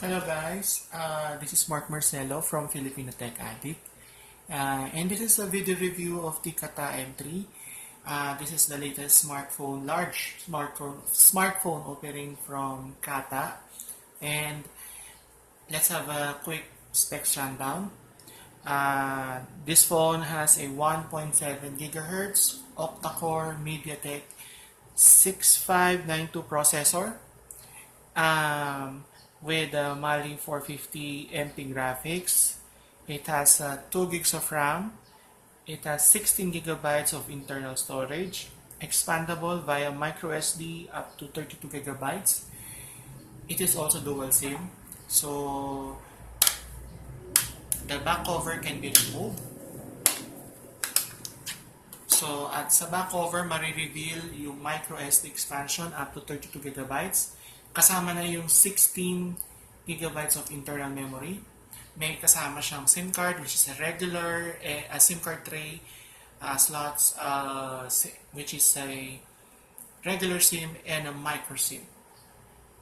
Hello guys, this is Mark Marcelo from Filipino Tech Addict, and this is a video review of the Kata M3. This is the latest large smartphone opening from Kata, and let's have a quick specs rundown. This phone has a 1.7 GHz octa-core MediaTek 6592 processor, um, with Mali 450 MP graphics. It has 2 gigs of RAM. It has 16 gigabytes of internal storage, expandable via micro SD up to 32 gigabytes. It is also dual SIM, so the back cover can be removed. So at sa back cover, marireveal yung micro SD expansion up to 32 gigabytes. Kasama na yung 16 gigabytes of internal memory. May kasama siyang SIM card, which is a regular SIM card tray slots, which is a regular SIM and a micro SIM.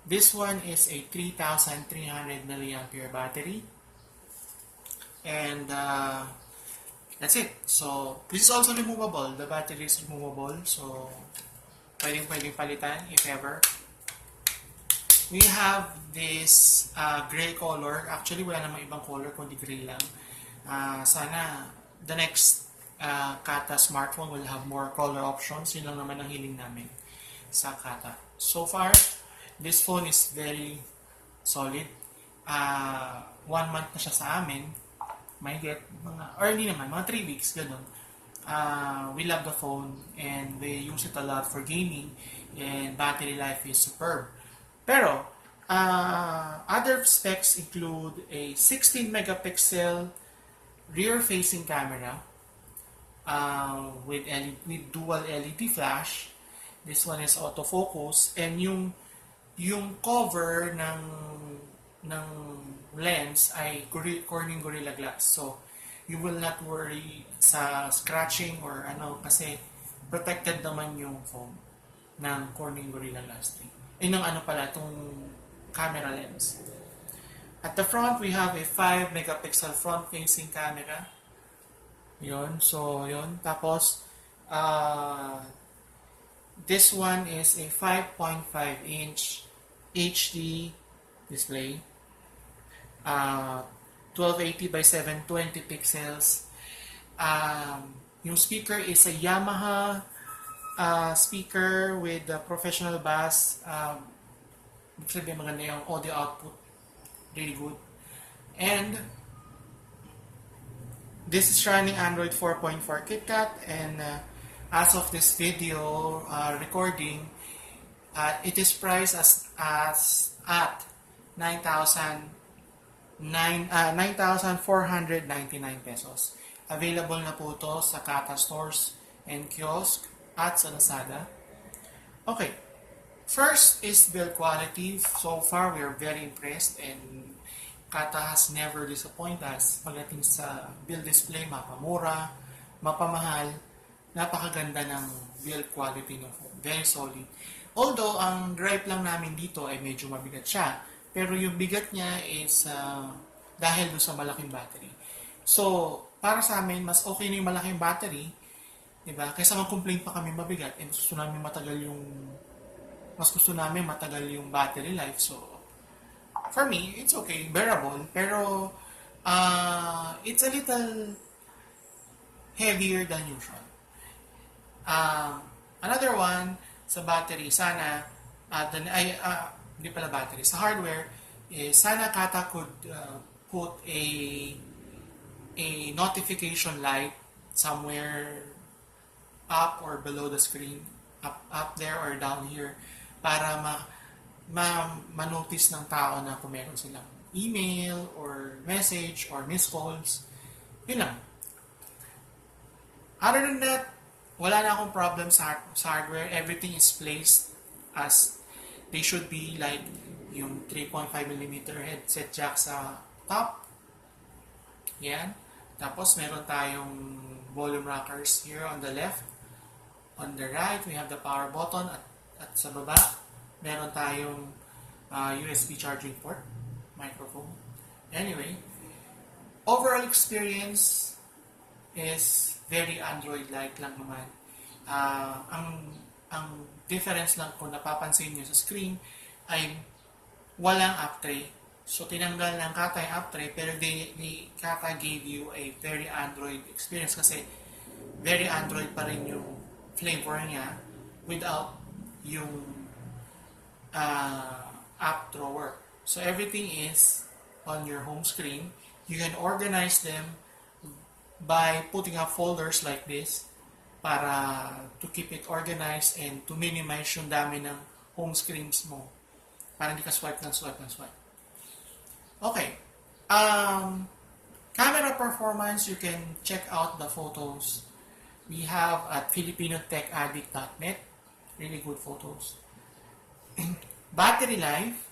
This one is a 3,300 milliampere battery. And that's it. So, this is also removable. The battery is removable. So, pwedeng palitan if ever. We have this gray color. Actually, wala namang ibang color kundi gray lang. Sana the next Kata smartphone will have more color options. Yun lang naman ang hiling namin sa Kata. So far, this phone is very solid. 1 month na siya sa amin. May get or hindi naman, mga 3 weeks, ganun. We love the phone and we use it a lot for gaming, and battery life is superb. Pero, other specs include a 16 megapixel rear-facing camera with dual LED flash. This one is autofocus, and yung cover ng lens ay Corning Gorilla Glass. So, you will not worry sa scratching or kasi protected naman yung phone ng Corning Gorilla Glass 3. Ng itong camera lens. At the front, we have a 5 megapixel front-facing camera. Yun. So, yun. Tapos, this one is a 5.5 inch HD display. 1280 by 720 pixels. Yung speaker is a Yamaha speaker with a professional bass. Sabihin maganda yung audio output. Really good. And this is running Android 4.4 KitKat, and as of this video recording, it is priced at 9,499 pesos. Available na po ito sa Kata stores and kiosk at sa Lazada. Okay. First is build quality. So far, we are very impressed, and Kata has never disappointed us pagdating sa build display. Mapamura, mapamahal, napakaganda ng build quality ng phone. Very solid. Although, ang gripe lang namin dito ay medyo mabigat siya. Pero yung bigat niya is dahil doon sa malaking battery. So, para sa amin, mas okay na yung malaking battery, diba? Kaysa mag-complain pa kami mabigat, mas gusto namin matagal yung battery life. So, for me, it's okay, bearable. Pero, it's a little heavier than usual. Another one, sa battery, sana, hindi pala battery, sa hardware, sana Kata could put a notification light somewhere up or below the screen, up there or down here, para ma-notice ng tao na kung meron silang email or message or missed calls. Yun lang. Other than that, wala na akong problem sa hardware. Everything is placed as they should be, like yung 3.5mm headset jack sa top. Yan. Tapos meron tayong volume rockers here on the left. On the right, we have the power button, at sa baba, meron tayong USB charging port. microphone. Anyway, overall experience is very Android-like lang naman. Ang difference lang kung napapansin nyo sa screen ay walang app tray. So, tinanggal ng Kata yung app tray, pero Kata gave you a very Android experience kasi very Android pa rin yung flavor niya without yung app drawer. So, everything is on your home screen. You can organize them by putting up folders like this para to keep it organized and to minimize yung dami ng home screens mo para hindi ka swipe. Okay. Camera performance, you can check out the photos we have at filipinotechaddict.net. Really good photos. Battery life,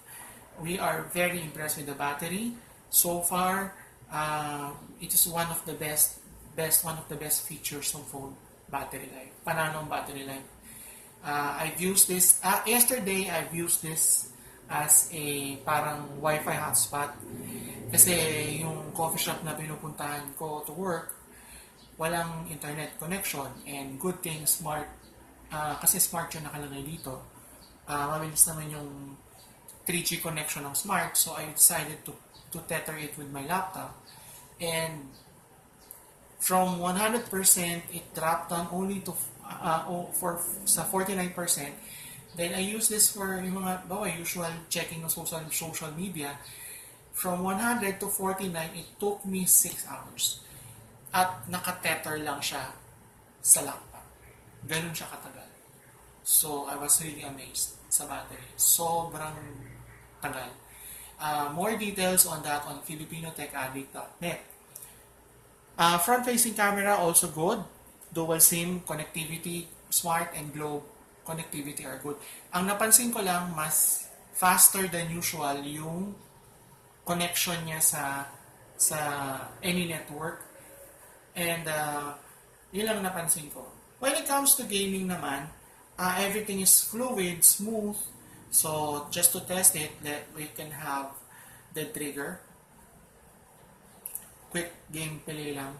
we are very impressed with the battery. So far, it is one of the best features of phone, battery life. Pananong battery life. I've used this, yesterday I've used this as a parang Wi-Fi hotspot. Kasi yung coffee shop na pinupuntahan ko to work, walang internet connection. And good thing, smart, kasi smart yung nakalagay dito. Mabilis naman yung 3G connection ng smart. So I decided to tether it with my laptop. And from 100%, it dropped down only to sa 49%. Then I use this for yung mga usual checking ng social media. From 100 to 49, it took me 6 hours. At nakatether lang siya sa laptop. Ganun siya katagal. So I was really amazed sa battery. Sobrang tagal. More details on that on filipinotechaddict.net. Front-facing camera also good. Dual SIM connectivity, smart and globe connectivity are good. Ang napansin ko lang, mas faster than usual yung connection niya sa any network. And yun lang napansin ko. When it comes to gaming naman, everything is fluid, smooth. So just to test it, that we can have the trigger. Quick gameplay lang.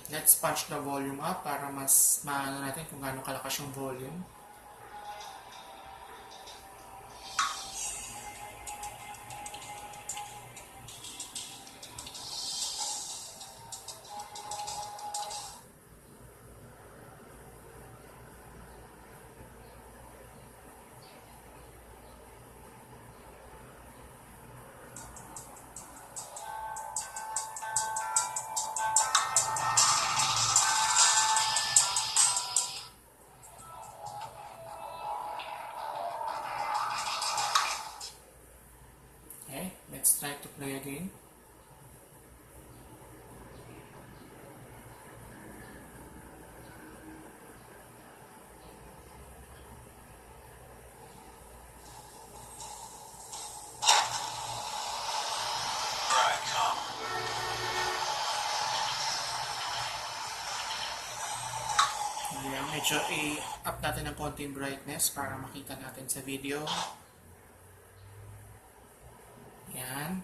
Let's punch the volume up para mas maano natin kung gaano kalakas yung volume. Let's try to play again. Medyo i-up natin ng konting brightness para makita natin sa video. Yan.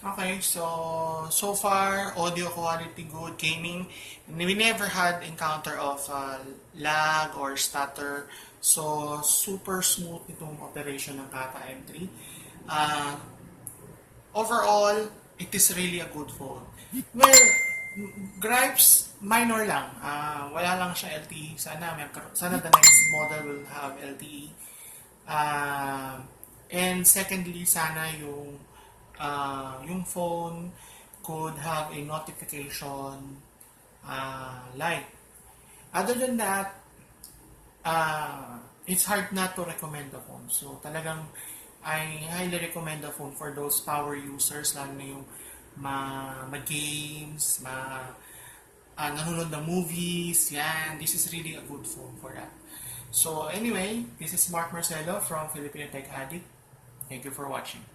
Okay, so far, audio quality good, gaming. We never had encounter of lag or stutter. So, super smooth itong operation ng Kata M3. Uh, Overall, it is really a good phone. Well, gripes, minor lang. Wala lang siya LTE. Sana the next model will have LTE. And secondly, sana yung phone could have a notification light. Other than that, it's hard not to recommend the phone. So talagang I highly recommend the phone for those power users, lalo na yung mag-games, nanonood ng movies, yan. This is really a good phone for that. So anyway, this is Mark Marcelo from Filipino Tech Addict. Thank you for watching.